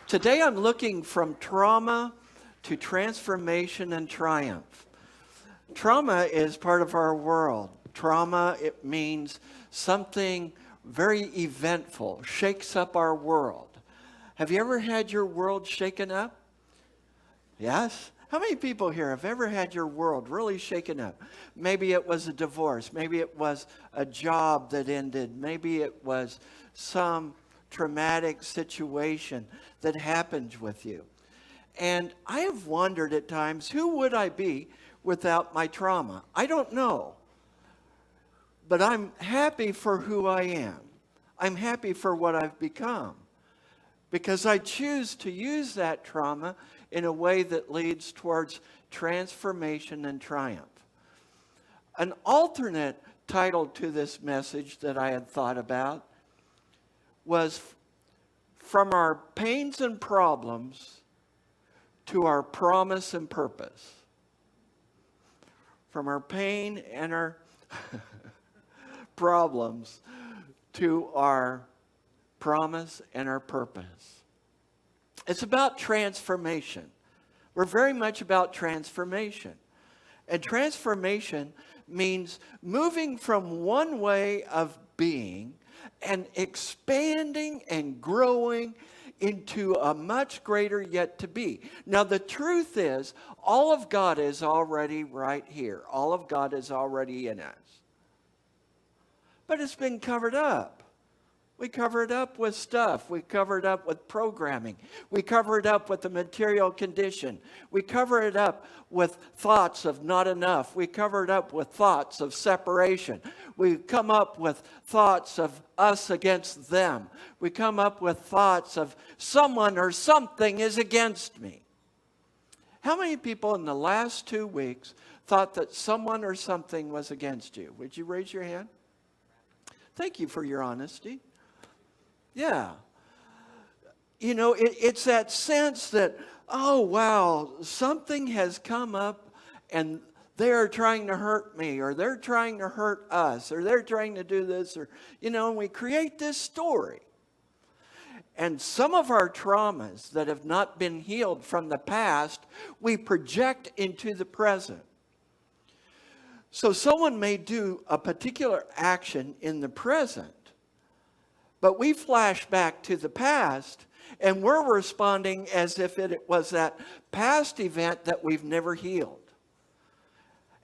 Today I'm looking from trauma to transformation and triumph. Trauma is part of our world. Trauma, it means something very eventful, shakes up our world. Have you ever had your world shaken up? Yes? How many people here have ever had your world really shaken up? Maybe it was a divorce. Maybe it was a job that ended. Maybe it was some traumatic situation that happened with you. And I have wondered at times, who would I be without my trauma? I don't know. But I'm happy for who I am. I'm happy for what I've become. Because I choose to use that trauma in a way that leads towards transformation and triumph. An alternate title to this message that I had thought about was From Our Pains and Problems to Our Promise and Purpose. From our pain and our problems to our promise and our purpose. It's about transformation. We're very much about transformation. And transformation means moving from one way of being and expanding and growing into a much greater yet to be. Now, the truth is, all of God is already right here. All of God is already in us. But it's been covered up. We cover it up with stuff. We cover it up with programming. We cover it up with the material condition. We cover it up with thoughts of not enough. We cover it up with thoughts of separation. We come up with thoughts of us against them. We come up with thoughts of someone or something is against me. How many people in the last 2 weeks thought that someone or something was against you? Would you raise your hand? Thank you for your honesty. Yeah. You know, it's that sense that, oh, wow, something has come up and they're trying to hurt me, or they're trying to hurt us, or they're trying to do this, or, you know, and we create this story. And some of our traumas that have not been healed from the past, we project into the present. So someone may do a particular action in the present, but we flash back to the past, and we're responding as if it was that past event that we've never healed.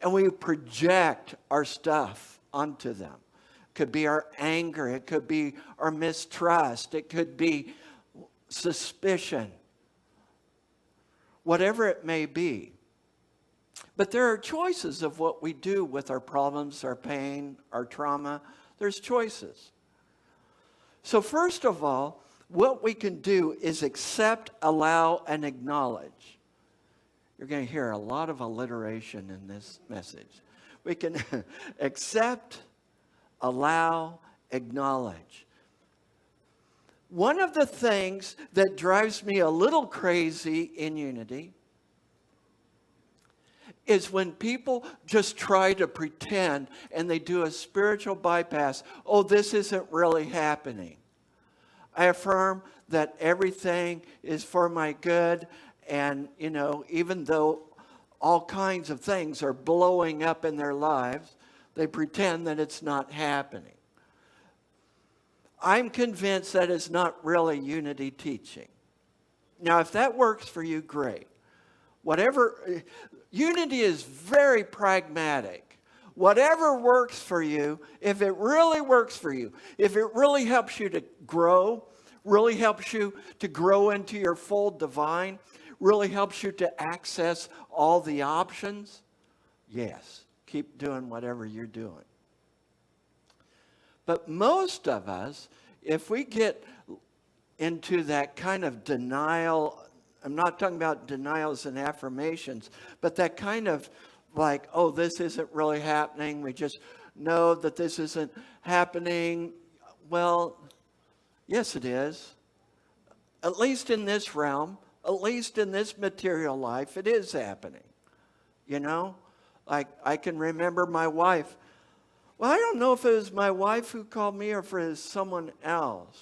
And we project our stuff onto them. It could be our anger. It could be our mistrust. It could be suspicion. Whatever it may be. But there are choices of what we do with our problems, our pain, our trauma. There's choices. So first of all, what we can do is accept, allow, and acknowledge. You're going to hear a lot of alliteration in this message. We can accept, allow, acknowledge. One of the things that drives me a little crazy in unity is when people just try to pretend and they do a spiritual bypass. Oh, this isn't really happening. I affirm that everything is for my good, and, you know, even though all kinds of things are blowing up in their lives, they pretend that it's not happening. I'm convinced that is not really unity teaching. Now, if that works for you, great. Whatever, unity is very pragmatic. Whatever works for you, if it really works for you, if it really helps you to grow, really helps you to grow into your full divine, really helps you to access all the options, yes, keep doing whatever you're doing. But most of us, if we get into that kind of denial, I'm not talking about denials and affirmations, but that kind of like, oh, this isn't really happening. We just know that this isn't happening. Well, yes, it is. At least in this realm, at least in this material life, it is happening. You know, like I can remember my wife. Well, I don't know if it was my wife who called me or if it was someone else.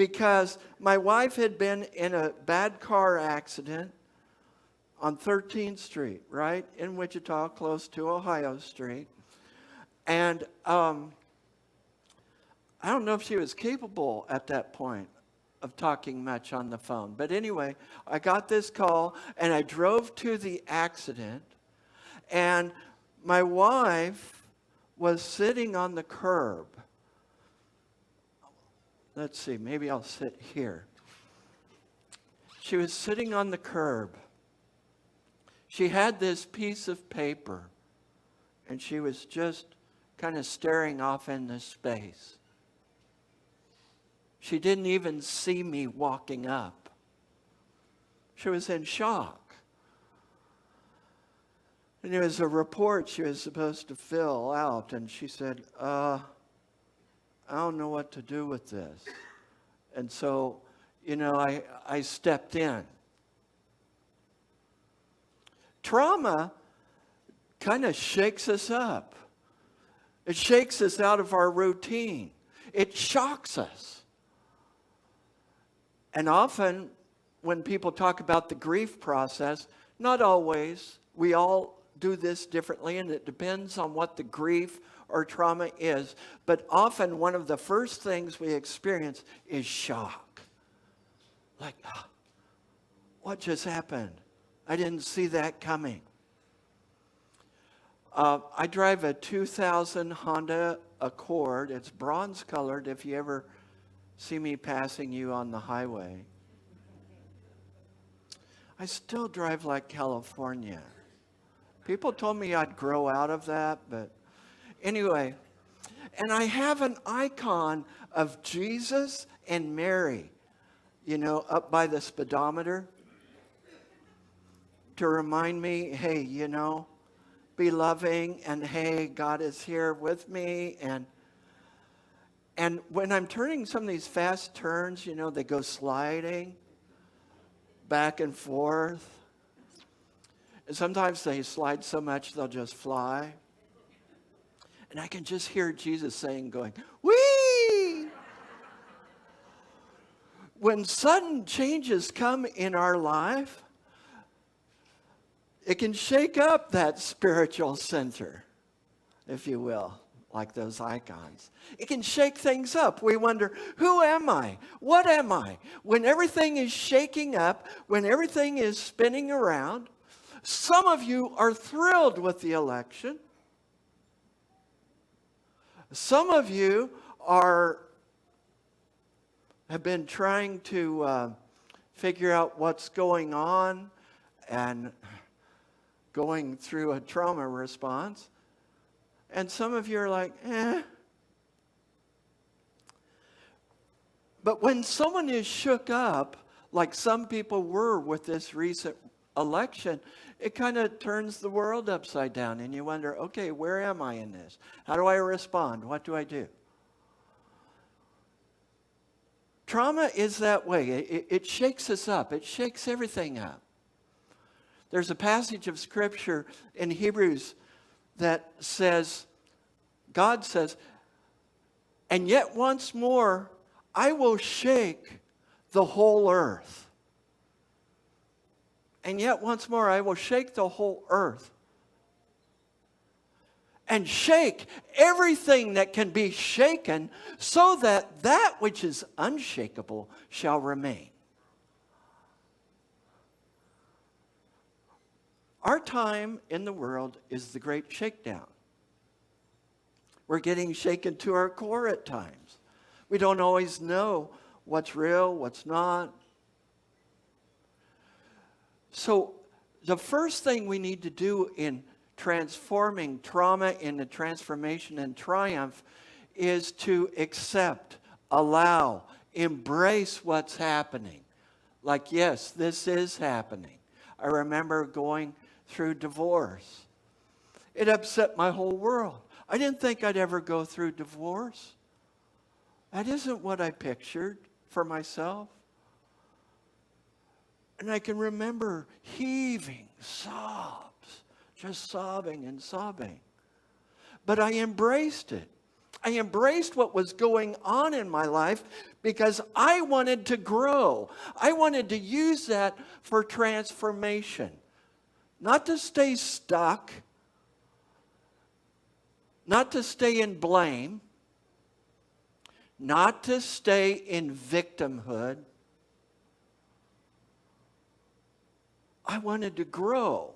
because my wife had been in a bad car accident on 13th Street, right in Wichita, close to Ohio Street. And I don't know if she was capable at that point of talking much on the phone. But anyway, I got this call, and I drove to the accident, and my wife was sitting on the curb. Let's see, maybe I'll sit here. She was sitting on the curb. She had this piece of paper, and she was just kind of staring off into space. She didn't even see me walking up. She was in shock. And there was a report she was supposed to fill out, and she said, I don't know what to do with this. And so, I stepped in. Trauma kind of shakes us up. It shakes us out of our routine. It shocks us. And often, when people talk about the grief process, not always, we all do this differently, and it depends on what the grief or trauma is. But often, one of the first things we experience is shock. Like, what just happened? I didn't see that coming. I drive a 2000 Honda Accord. It's bronze colored if you ever see me passing you on the highway. I still drive like California. People told me I'd grow out of that, but anyway. And I have an icon of Jesus and Mary, up by the speedometer to remind me, hey, be loving, and hey, God is here with me. And when I'm turning some of these fast turns, they go sliding back and forth. And sometimes they slide so much they'll just fly. And I can just hear Jesus going, whee! When sudden changes come in our life, it can shake up that spiritual center, if you will. Like those icons. It can shake things up. We wonder, who am I? What am I? When everything is shaking up, when everything is spinning around, some of you are thrilled with the election. Some of you have been trying to figure out what's going on and going through a trauma response. And some of you are like, But when someone is shook up, like some people were with this recent election, it kind of turns the world upside down. And you wonder, okay, where am I in this? How do I respond? What do I do? Trauma is that way. It shakes us up. It shakes everything up. There's a passage of Scripture in Hebrews that says, God says, and yet once more, I will shake the whole earth. And yet once more, I will shake the whole earth. And shake everything that can be shaken, so that that which is unshakable shall remain. Our time in the world is the great shakedown. We're getting shaken to our core at times. We don't always know what's real, what's not. So the first thing we need to do in transforming trauma into transformation and triumph is to accept, allow, embrace what's happening. Like, yes, this is happening. I remember going through divorce. It upset my whole world. I didn't think I'd ever go through divorce. That isn't what I pictured for myself. And I can remember heaving sobs, just sobbing and sobbing. But I embraced it. I embraced what was going on in my life because I wanted to grow. I wanted to use that for transformation. Not to stay stuck, not to stay in blame, not to stay in victimhood. I wanted to grow.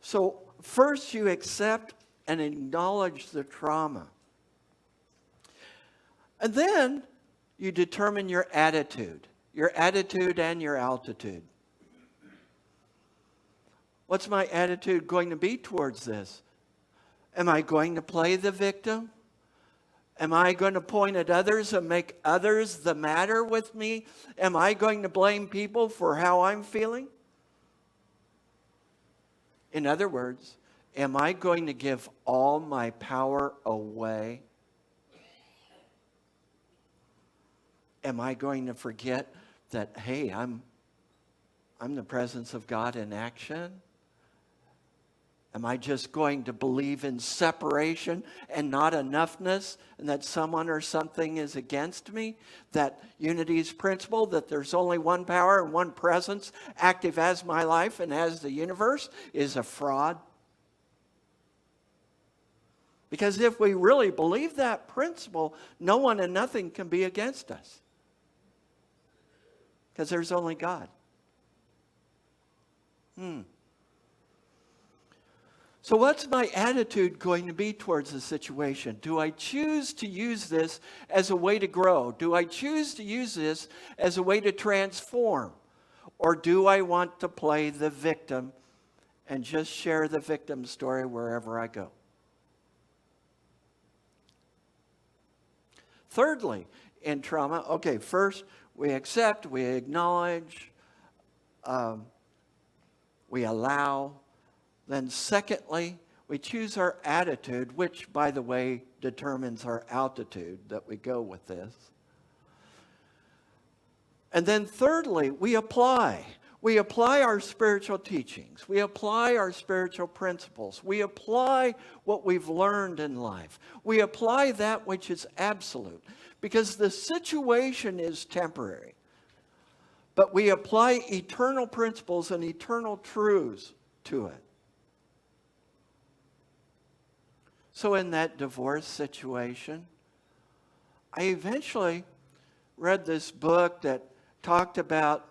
So first you accept and acknowledge the trauma. And then you determine your attitude and your altitude. What's my attitude going to be towards this? Am I going to play the victim? Am I going to point at others and make others the matter with me? Am I going to blame people for how I'm feeling? In other words, am I going to give all my power away? Am I going to forget that, hey, I'm the presence of God in action? Am I just going to believe in separation and not enoughness, and that someone or something is against me? That unity's principle, that there's only one power and one presence active as my life and as the universe, is a fraud? Because if we really believe that principle, no one and nothing can be against us. Because there's only God. So what's my attitude going to be towards the situation? Do I choose to use this as a way to grow? Do I choose to use this as a way to transform? Or do I want to play the victim and just share the victim story wherever I go? Thirdly, in trauma, first we accept, we acknowledge, we allow. Then secondly, we choose our attitude, which, by the way, determines our altitude that we go with this. And then thirdly, we apply. We apply our spiritual teachings. We apply our spiritual principles. We apply what we've learned in life. We apply that which is absolute. Because the situation is temporary. But we apply eternal principles and eternal truths to it. So in that divorce situation, I eventually read this book that talked about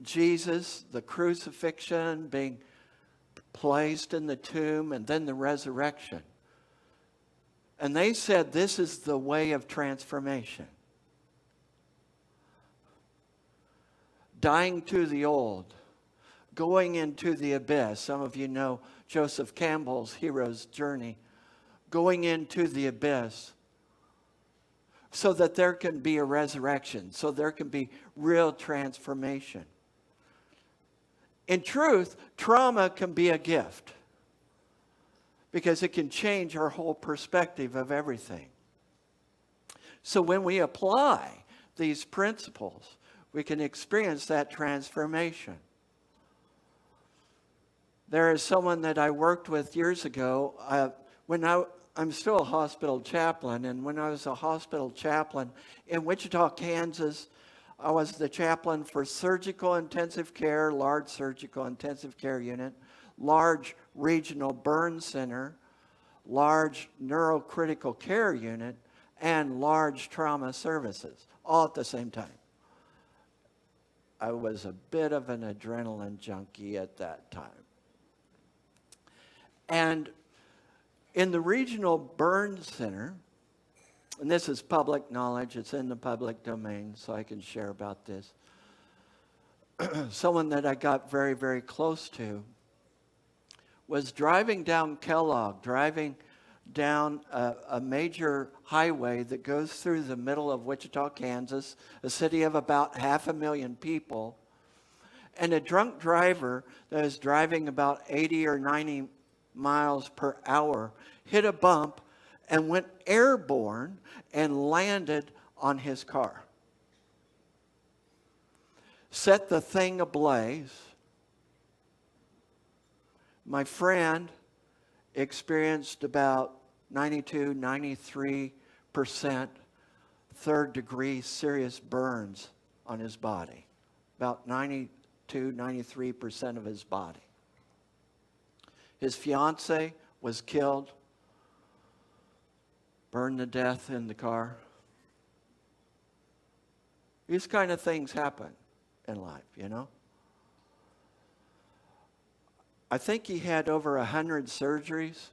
Jesus, the crucifixion, being placed in the tomb, and then the resurrection. And they said this is the way of transformation. Dying to the old, going into the abyss. Some of you know Joseph Campbell's hero's journey. Going into the abyss so that there can be a resurrection, so there can be real transformation. In truth, trauma can be a gift because it can change our whole perspective of everything. So when we apply these principles, we can experience that transformation. There is someone that I worked with years ago. I'm still a hospital chaplain, and when I was a hospital chaplain in Wichita, Kansas, I was the chaplain for surgical intensive care, large surgical intensive care unit, large regional burn center, large neurocritical care unit, and large trauma services, all at the same time. I was a bit of an adrenaline junkie at that time. And in the regional burn center, and this is public knowledge, it's in the public domain, so I can share about this. Someone that I got very, very close to was driving down Kellogg, driving down a major highway that goes through the middle of Wichita, Kansas, a city of about 500,000 people. And a drunk driver that was driving about 80 or 90 miles per hour hit a bump and went airborne and landed on his car. Set the thing ablaze. My friend experienced about 92, 93% third degree serious burns on his body. About 92, 93% of his body. His fiance was killed, burned to death in the car. These kind of things happen in life, you know. I think he had over 100 surgeries.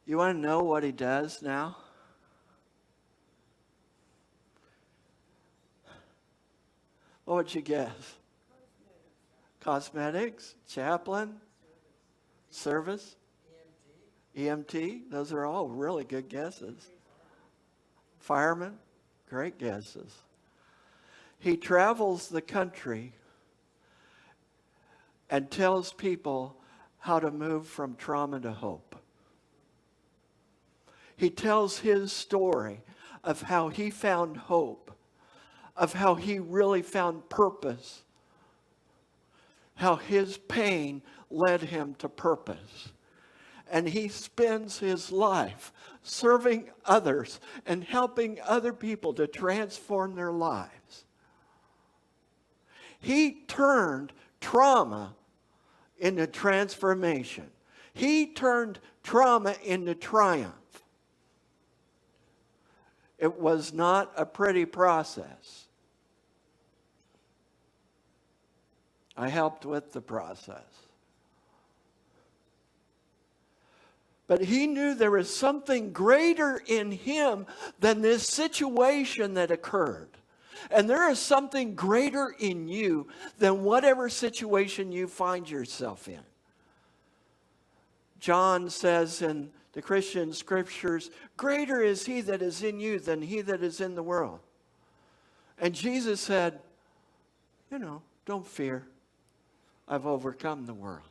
You want to know what he does now? What would you guess? Cosmetics, chaplain, service, EMT. Those are all really good guesses. Fireman, great guesses. He travels the country and tells people how to move from trauma to hope. He tells his story of how he found hope, of how he really found purpose, how his pain led him to purpose. And he spends his life serving others and helping other people to transform their lives. He turned trauma into transformation. He turned trauma into triumph. It was not a pretty process. I helped with the process. But he knew there was something greater in him than this situation that occurred. And there is something greater in you than whatever situation you find yourself in. John says in the Christian scriptures, greater is he that is in you than he that is in the world. And Jesus said, don't fear. I've overcome the world.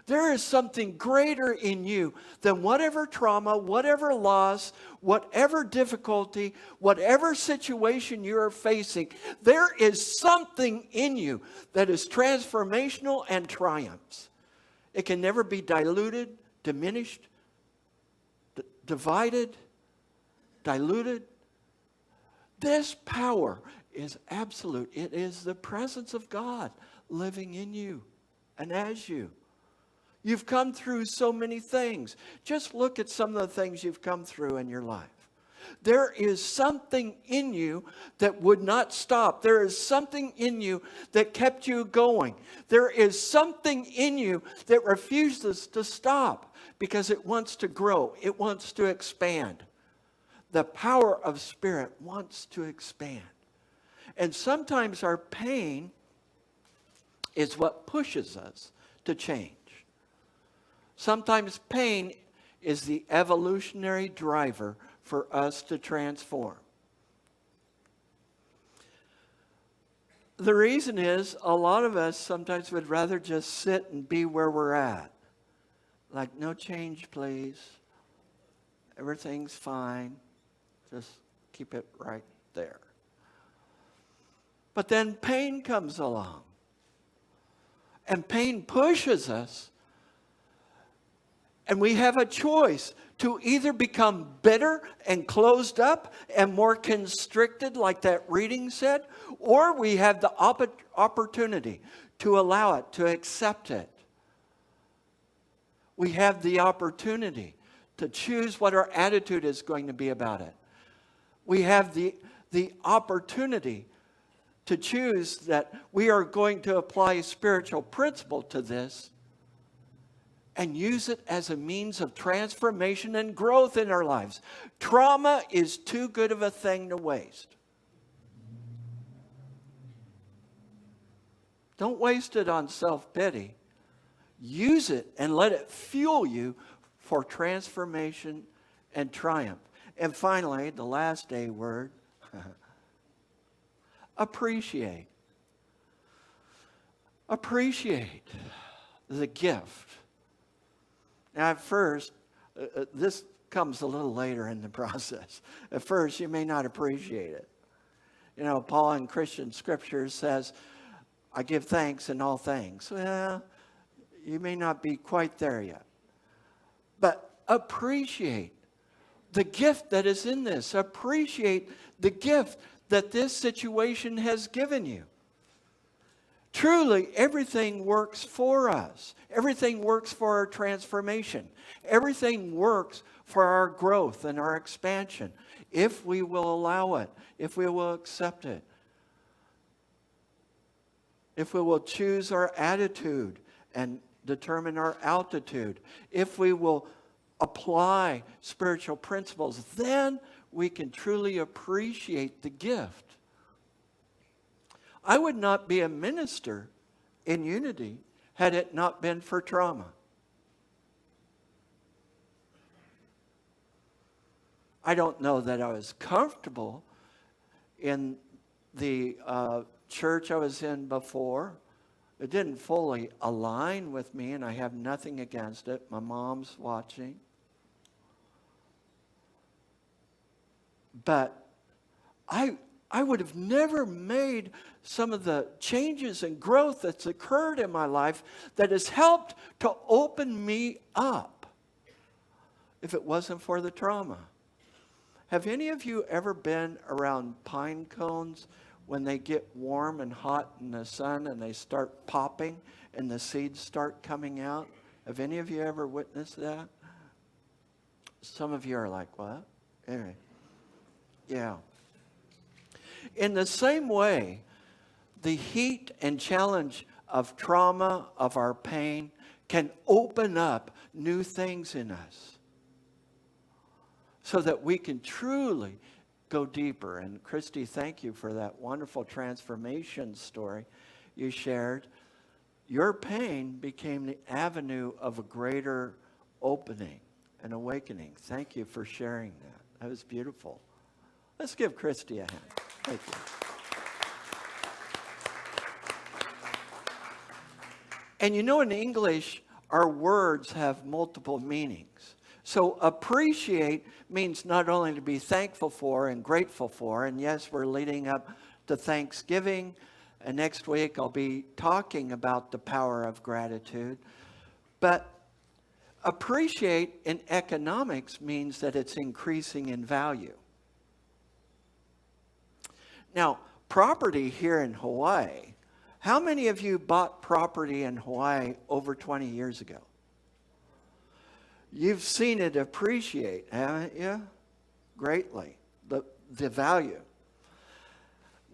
There is something greater in you than whatever trauma, whatever loss, whatever difficulty, whatever situation you are facing. There is something in you that is transformational and triumphs. It can never be diluted, diminished, divided, diluted. This power is absolute. It is the presence of God living in you and as you. You've come through so many things. Just look at some of the things you've come through in your life. There is something in you that would not stop. There is something in you that kept you going. There is something in you that refuses to stop because it wants to grow. It wants to expand. The power of Spirit wants to expand. And sometimes our pain is what pushes us to change. Sometimes pain is the evolutionary driver for us to transform. The reason is a lot of us sometimes would rather just sit and be where we're at. Like, no change, please. Everything's fine. Just keep it right there. But then pain comes along. And pain pushes us. And we have a choice to either become bitter and closed up and more constricted, like that reading said, or we have the opportunity to allow it, to accept it. We have the opportunity to choose what our attitude is going to be about it. We have the opportunity to choose that we are going to apply a spiritual principle to this and use it as a means of transformation and growth in our lives. Trauma is too good of a thing to waste. Don't waste it on self-pity. Use it and let it fuel you for transformation and triumph. And finally, the last A word, appreciate. Appreciate the gift. Now, at first, this comes a little later in the process. At first, you may not appreciate it. Paul in Christian scriptures says, I give thanks in all things. Well, you may not be quite there yet. But appreciate the gift that is in this. Appreciate the gift that this situation has given you. Truly, everything works for us. Everything works for our transformation. Everything works for our growth and our expansion, if we will allow it, if we will accept it, if we will choose our attitude and determine our altitude, if we will apply spiritual principles, then we can truly appreciate the gift. I would not be a minister in unity had it not been for trauma. I don't know that I was comfortable in the church I was in before. It didn't fully align with me, and I have nothing against it. My mom's watching. But I would have never made some of the changes and growth that's occurred in my life that has helped to open me up if it wasn't for the trauma. Have any of you ever been around pine cones when they get warm and hot in the sun and they start popping and the seeds start coming out? Have any of you ever witnessed that? Some of you are like, what? Anyway. Yeah. In the same way, the heat and challenge of trauma, of our pain, can open up new things in us so that we can truly go deeper. And Christy, thank you for that wonderful transformation story you shared. Your pain became the avenue of a greater opening and awakening. Thank you for sharing that. That was beautiful. Let's give Christy a hand. Thank you. And you know, in English, our words have multiple meanings. So appreciate means not only to be thankful for and grateful for, and yes, we're leading up to Thanksgiving, and next week I'll be talking about the power of gratitude. But appreciate in economics means that it's increasing in value. Now, property here in Hawaii, how many of you bought property in Hawaii over 20 years ago? You've seen it appreciate, haven't you? Greatly, the value.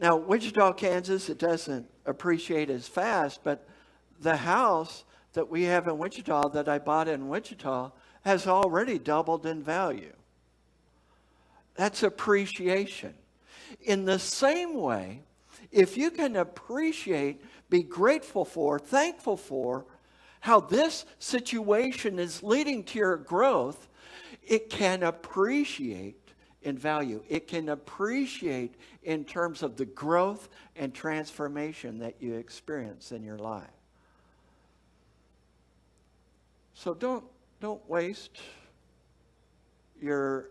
Now, Wichita, Kansas, it doesn't appreciate as fast, but the house that we have in Wichita that I bought in Wichita has already doubled in value. That's appreciation. In the same way, if you can appreciate, be grateful for, thankful for how this situation is leading to your growth, it can appreciate in value. It can appreciate in terms of the growth and transformation that you experience in your life. So don't waste your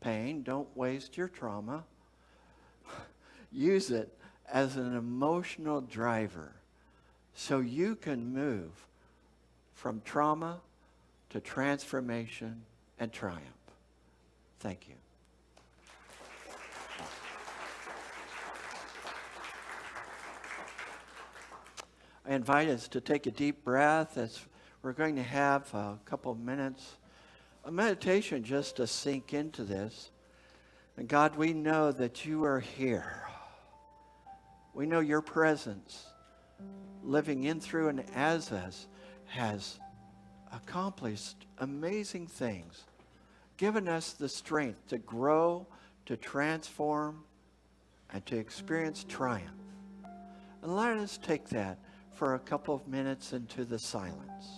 pain. Don't waste your trauma. Use it as an emotional driver so you can move from trauma to transformation and triumph. Thank you. I invite us to take a deep breath as we're going to have a couple of minutes, a meditation just to sink into this. And God, we know that you are here. We know your presence living in, through, and as us has accomplished amazing things, given us the strength to grow, to transform, and to experience triumph. And let us take that for a couple of minutes into the silence.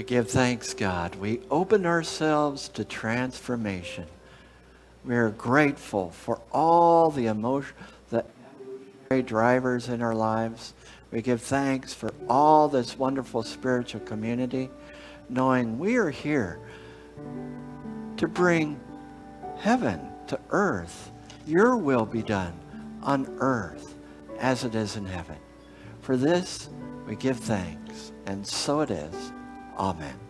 We give thanks, God. We open ourselves to transformation. We are grateful for all the the evolutionary drivers in our lives. We give thanks for all this wonderful spiritual community, knowing we are here to bring heaven to earth. Your will be done on earth as it is in heaven. For this, we give thanks, and so it is. Amen.